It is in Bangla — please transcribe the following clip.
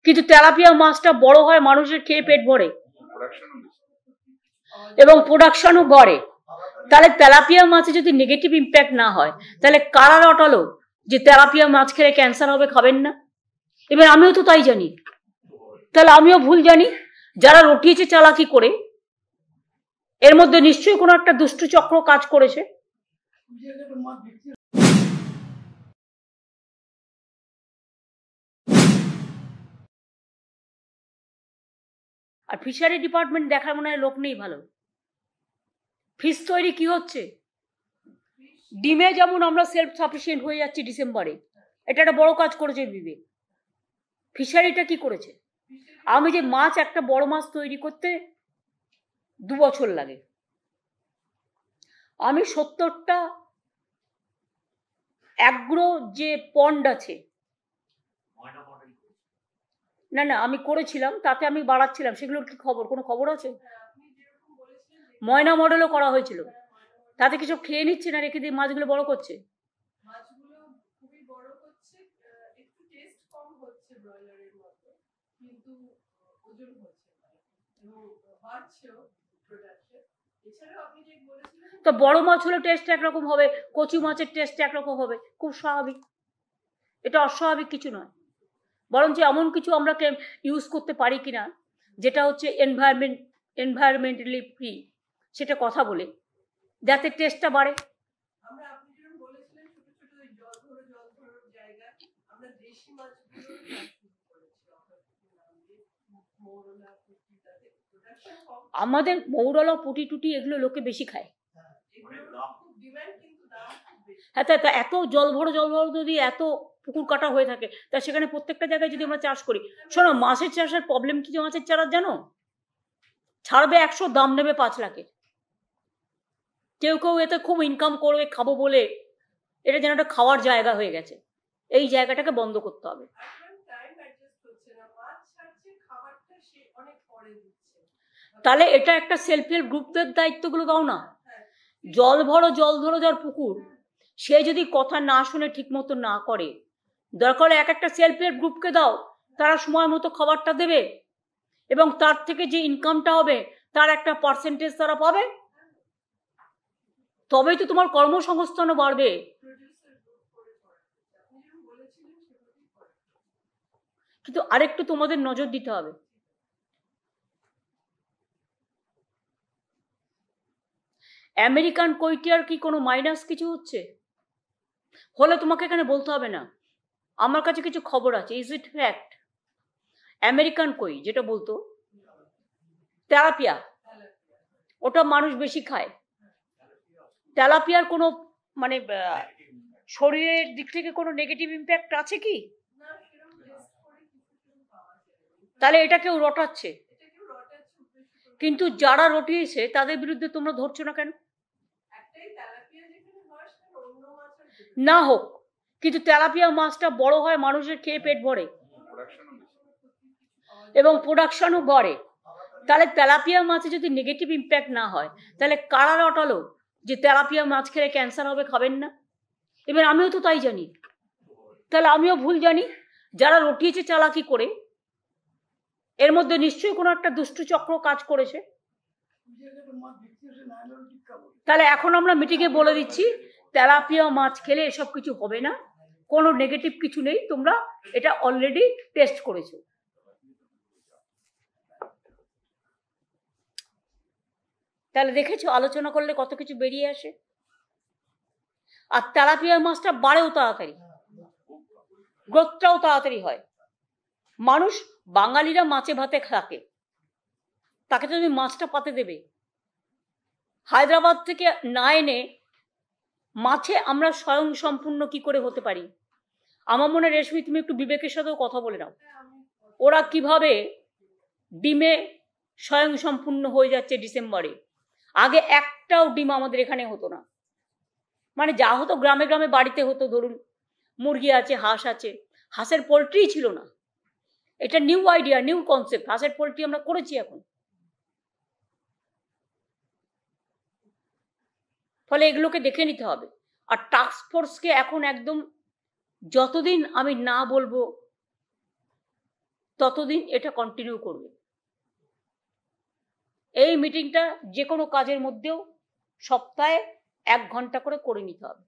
কিন্তু তেলাপিয়া মাছটা বড় হয়, মানুষের খেয়ে পেট ভরে এবং প্রোডাকশনও বাড়ে। তাহলে তেলাপিয়া মাছে যদি নেগেটিভ ইম্প্যাক্ট না হয়, তাহলে কারা রটালো যে তেলাপিয়া মাছ খেলে ক্যান্সার হবে, খাবেন না? এবার আমিও তো তাই জানি, তাহলে আমিও ভুল জানি। যারা রটিয়েছে চালাকি করে, এর মধ্যে নিশ্চয়ই কোনো একটা দুষ্টু চক্র কাজ করেছে। আর ফিশারি ডিপার্টমেন্ট দেখার মনে হয় লোক নেই ভালো। ফিশ তৈরি কি হচ্ছে, ডিমে যেমন আমরা সেলফ সাফিসিয়েন্ট হয়ে যাচ্ছি ডিসেম্বরে, এটা একটা বড় কাজ করেছে বিবেক। ফিশারিটা কি করেছে? আমি যে মাছ, একটা বড় মাছ তৈরি করতে 2 বছর লাগে, আমি 70টা অ্যাগ্রো যে পন্ড আছে, না আমি করেছিলাম, তাতে আমি বাড়াচ্ছিলাম, সেগুলোর কি খবর? কোনো খবর আছে? ময়না মডেলও করা হয়েছিল, তাতে কিছু খেয়ে নিচ্ছে না, রেখে দিয়ে মাছগুলো বড় করছে। তো বড় মাছ হলে টেস্ট একরকম হবে, কচি মাছের টেস্ট একরকম হবে, খুব স্বাভাবিক। এটা অস্বাভাবিক কিছু নয়, বরঞ্চ এমন কিছু আমরা ইউজ করতে পারি কিনা যেটা হচ্ছে এনভায়রনমেন্টালি ফ্রি, সেটা কথা বলে যাতে টেস্টটা বাড়ে। আমাদের মৌরলা পুটি টুটি এগুলো লোকে বেশি খায়। হ্যাঁ, তা এত জল ভরো যদি এত পুকুর কাটা হয়ে থাকে, তা সেখানে প্রত্যেকটা জায়গায় যদি আমরা চাষ করি, শোনো, মাছের চাষের প্রবলেম কি মাছের চারা জানো? ছাড়বে 100, দাম নেবে 5 লাখের। কেউ এতে খুব ইনকাম করবে খাবো বলে, এটা যেন একটা খাওয়ার জায়গা হয়ে গেছে। এই জায়গাটাকে বন্ধ করতে হবে। তাহলে এটা একটা সেলফ হেল্প গ্রুপদের দায়িত্বগুলো দাও না। জল ধরো যার পুকুর, সে যদি কথা না শুনে ঠিক মতো না করে, দরকার হলে একটা সেলফ হেল্প গ্রুপকে দাও, তারা সময় মতো খাবারটা দেবে এবং তার থেকে যে ইনকামটা হবে তার একটা পার্সেন্টেজ তারা পাবে, তবেই তো তোমার কর্মসংস্থানও বাড়বে। কিন্তু আরেকটু তোমাদের নজর দিতে হবে। আমেরিকান কৈটিয়ার কি কোনো মাইনাস কিছু হচ্ছে? হলে তোমাকে এখানে বলতে হবে না, আমার কাছে কিছু খবর আছে। Is it fact? আমেরিকান কই যেটা বলতো তেলাপিয়া, ওটা মানুষ বেশি খায়। তেলাপিয়ার কোনো মানে শরীরের দিক থেকে কোনো নেগেটিভ ইম্প্যাক্ট আছে কি? তাহলে এটা কেউ রটাচ্ছে, কিন্তু যারা রটিয়েছে তাদের বিরুদ্ধে তোমরা ধরছো না কেন? না হোক, কিন্তু তেলাপিয়া মাছটা বড় হয়, মানুষের খেয়ে পেট ভরে এবং প্রোডাকশনও বাড়ে। তাহলে তেলাপিয়া মাছে যদি নেগেটিভ ইম্প্যাক্ট না হয়, তাহলে কারা রটালো যে তেলাপিয়া মাছ খেলে ক্যান্সার হবে, খাবেন না? এবার আমিও তো তাই জানি, তাহলে আমিও ভুল জানি। যারা রটিয়েছে চালাকি করে, এর মধ্যে নিশ্চয়ই কোনো একটা দুষ্টু চক্র কাজ করেছে। তাহলে এখন আমরা মিটিংয়ে বলে দিচ্ছি, তেলাপিয়া মাছ খেলে এসব কিছু হবে না, কোনো নেগেটিভ কিছু নেই, তোমরা এটা অলরেডি টেস্ট করেছো। তাহলে দেখেছো আলোচনা করলে কত কিছু বেরিয়ে আসে। আর তেলাপিয়া মাছটা বাড়েও তাড়াতাড়ি, গ্রোথটাও তাড়াতাড়ি হয়। মানুষ, বাঙালিরা মাছে ভাতে থাকে, তাকে তো তুমি মাছটা পাতে দেবে। হায়দ্রাবাদ থেকে না এনে মাছে আমরা স্বয়ং সম্পূর্ণ কি করে হতে পারি? আমার মনে হয় রেশমি, তুমি একটু বিবেকের সাথেও কথা বলে নাও, ওরা কিভাবে ডিমে স্বয়ং সম্পূর্ণ হয়ে যাচ্ছে ডিসেম্বরে। আগে একটাও ডিম আমাদের এখানে হতো না, মানে যা হতো গ্রামে গ্রামে বাড়িতে হতো, ধরুন মুরগি আছে, হাঁস আছে, হাঁসের পোলট্রি ছিল না। এটা নিউ আইডিয়া, নিউ কনসেপ্ট, হাঁসের পোলট্রি আমরা করেছি এখন। ফলে এগুলোকে দেখে নিতে হবে। আর টাস্ক ফোর্সকে এখন একদম, যতদিন আমি না বলবো ততদিন এটা কন্টিনিউ করবে। এই মিটিংটা যে কোনো কাজের মধ্যেও সপ্তাহে 1 ঘন্টা করে নিতে হবে।